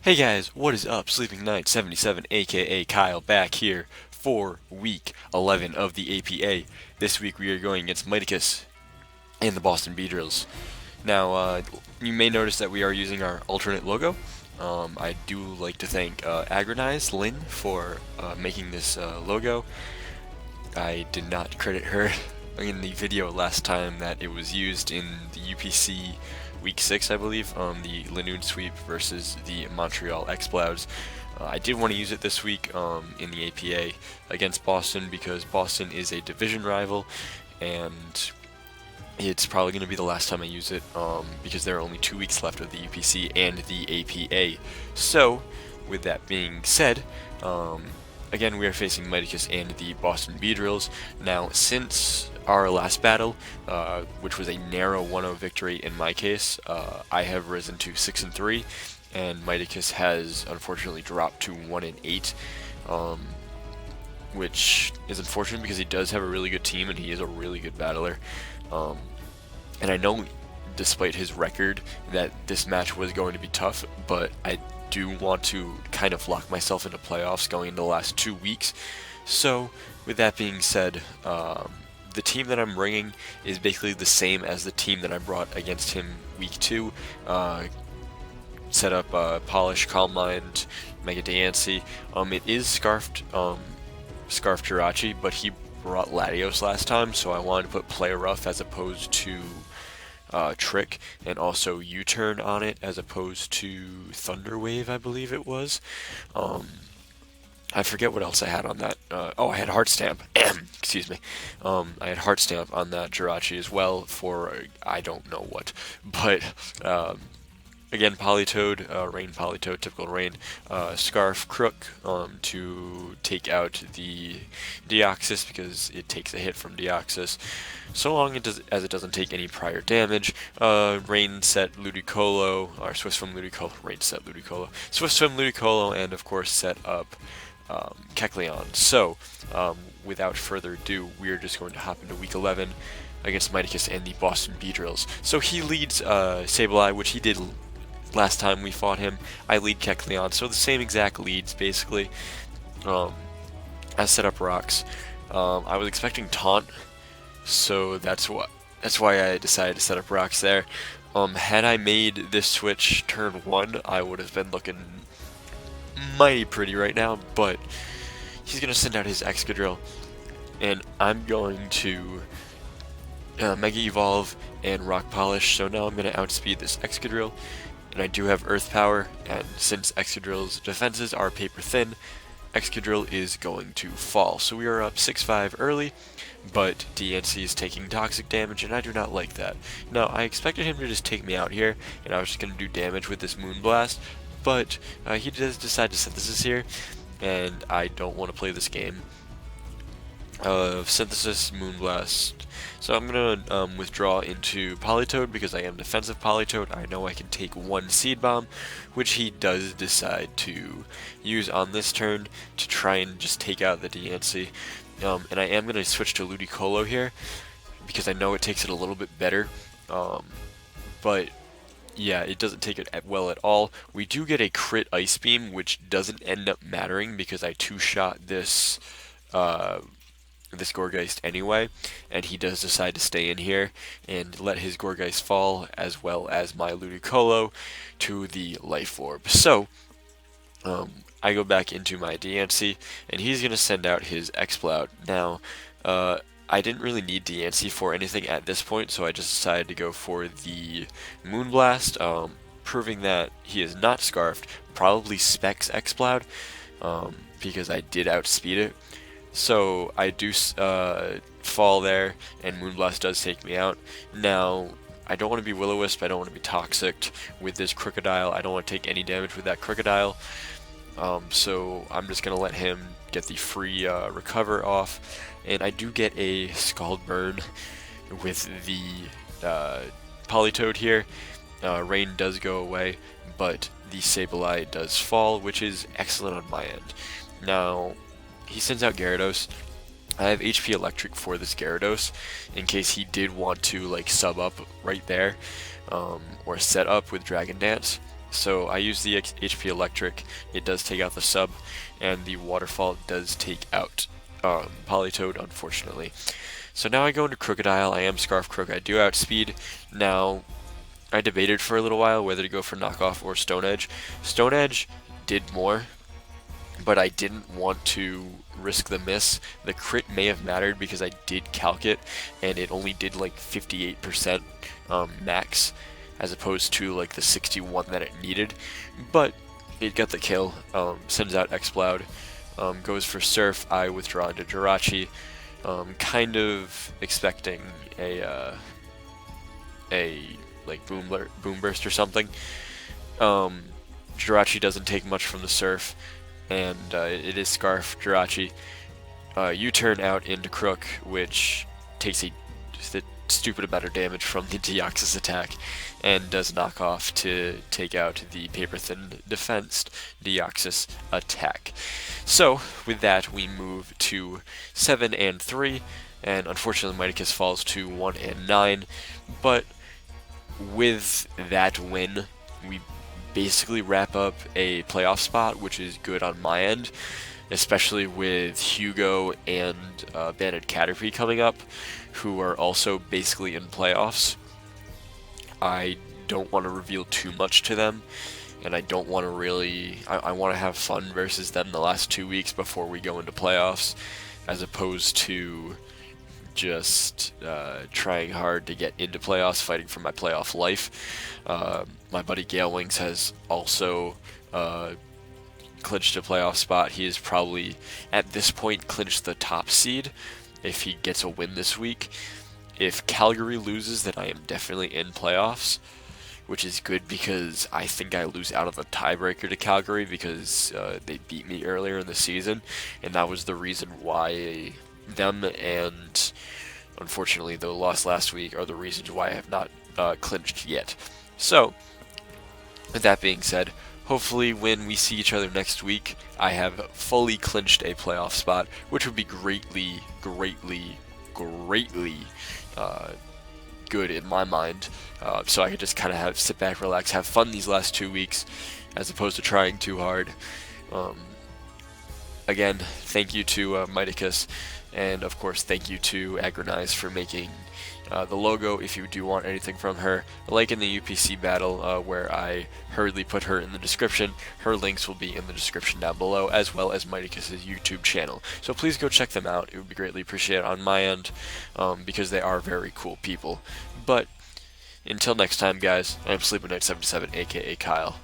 Hey guys, what is up? Sleeping Knight 77 aka Kyle back here for week 11 of the APA. This week we are going against Miticus and the Boston Beedrills. Now, you may notice that we are using our alternate logo. I do like to thank Agronize Lynn for making this logo. I did not credit her in the video last time that it was used in the UPC Week 6, I believe, the Lanoon sweep versus the Montreal Explodes. I did want to use it this week in the APA against Boston because Boston is a division rival, and it's probably going to be the last time I use it because there are only 2 weeks left of the UPC and the APA. So, with that being said, again, we are facing Miticus and the Boston Beedrills. Now, since our last battle, which was a narrow 1-0 victory in my case, I have risen to 6-3, and Miticus has unfortunately dropped to 1-8, which is unfortunate because he does have a really good team and he is a really good battler. And I know, despite his record, that this match was going to be tough, but I do want to kind of lock myself into playoffs going into the last 2 weeks. So, with that being said, the team that I'm bringing is basically the same as the team that I brought against him week 2. Set up Polish, Calm Mind, Mega Diancie. It is Scarfed Jirachi, but he brought Latios last time, so I wanted to put Play Rough as opposed to Trick, and also U-Turn on it as opposed to Thunder Wave, I believe it was. I forget what else I had on that. I had Heart Stamp. Excuse me. I had Heart Stamp on that Jirachi as well for I don't know what. But again, Politoed, Rain Politoed, typical Rain, Scarf Crook to take out the Deoxys because it takes a hit from Deoxys. So long as it doesn't take any prior damage. Rain set Ludicolo, or Swift Swim Ludicolo, Rain set Ludicolo, Swift Swim Ludicolo, and of course set up Kecleon. So, without further ado, we are just going to hop into Week 11 against Miticus and the Boston Beedrills. So he leads Sableye, which he did last time we fought him. I lead Kecleon, so the same exact leads, basically. I set up rocks. I was expecting Taunt, so that's why I decided to set up rocks there. Had I made this switch turn 1, I would have been looking mighty pretty right now, but he's going to send out his Excadrill, and I'm going to Mega Evolve and Rock Polish, so now I'm going to outspeed this Excadrill, and I do have Earth Power, and since Excadrill's defenses are paper thin, Excadrill is going to fall. So we are up 6-5 early, but DNC is taking toxic damage, and I do not like that. Now, I expected him to just take me out here, and I was just going to do damage with this Moonblast, but he does decide to Synthesis here, and I don't want to play this game of Synthesis, Moonblast. So I'm going to withdraw into Politoed because I am defensive Politoed. I know I can take one Seed Bomb, which he does decide to use on this turn to try and just take out the Diancie. And I am going to switch to Ludicolo here because I know it takes it a little bit better. But yeah, it doesn't take it well at all. We do get a crit Ice Beam, which doesn't end up mattering because I two-shot this Gourgeist anyway, and he does decide to stay in here and let his Gourgeist fall, as well as my Ludicolo to the Life Orb. So, I go back into my Diancie, and he's going to send out his Exploud. Now, I didn't really need Diancie for anything at this point, so I just decided to go for the Moonblast, proving that he is not Scarfed, probably Specs Exploud, because I did outspeed it. So I do fall there, and Moonblast does take me out. Now, I don't want to be Will-O-Wisp, I don't want to be Toxic with this Crocodile, I don't want to take any damage with that Crocodile. So I'm just going to let him get the free recover off, and I do get a Scald Burn with the Politoed here. Rain does go away, but the Sableye does fall, which is excellent on my end. Now, he sends out Gyarados. I have HP Electric for this Gyarados in case he did want to like sub up right there, or set up with Dragon Dance. So I use the HP Electric, it does take out the sub, and the Waterfall does take out Politoed, unfortunately. So now I go into Crocodile, I am Scarf Croak, I do outspeed. Now, I debated for a little while whether to go for Knockoff or Stone Edge. Stone Edge did more, but I didn't want to risk the miss. The crit may have mattered because I did calc it, and it only did like 58% max, as opposed to like the 61 that it needed. But it got the kill, sends out Exploud, goes for Surf, I withdraw into Jirachi, kind of expecting a like boom burst or something. Jirachi doesn't take much from the Surf, and it is Scarf Jirachi. U-turn out into Crook, which takes a stupid amount of damage from the Deoxys attack, and does knock off to take out the paper thin defensed Deoxys attack. So with that, we move to 7 and 3, and unfortunately Miticus falls to 1 and 9. But with that win, we basically wrap up a playoff spot, which is good on my end, especially with Hugo and Banded Caterpie coming up, who are also basically in playoffs. I don't want to reveal too much to them, and I don't want to really... I want to have fun versus them the last 2 weeks before we go into playoffs, as opposed to just trying hard to get into playoffs, fighting for my playoff life. My buddy Gale Wings has also clinched a playoff spot. He is probably, at this point, clinched the top seed if he gets a win this week. If Calgary loses, then I am definitely in playoffs, which is good because I think I lose out of a tiebreaker to Calgary because they beat me earlier in the season, and that was the reason why them and, unfortunately, the loss last week are the reasons why I have not clinched yet. So, with that being said, hopefully when we see each other next week, I have fully clinched a playoff spot, which would be greatly good in my mind. So I could just kind of sit back, relax, have fun these last 2 weeks, as opposed to trying too hard. Again, thank you to Miticus, and of course thank you to Agronize for making the logo. If you do want anything from her, like in the UPC battle where I hurriedly put her in the description, her links will be in the description down below, as well as Miticus' YouTube channel. So please go check them out. It would be greatly appreciated on my end, because they are very cool people. But until next time, guys, I'm Sleeping Knight 77, aka Kyle.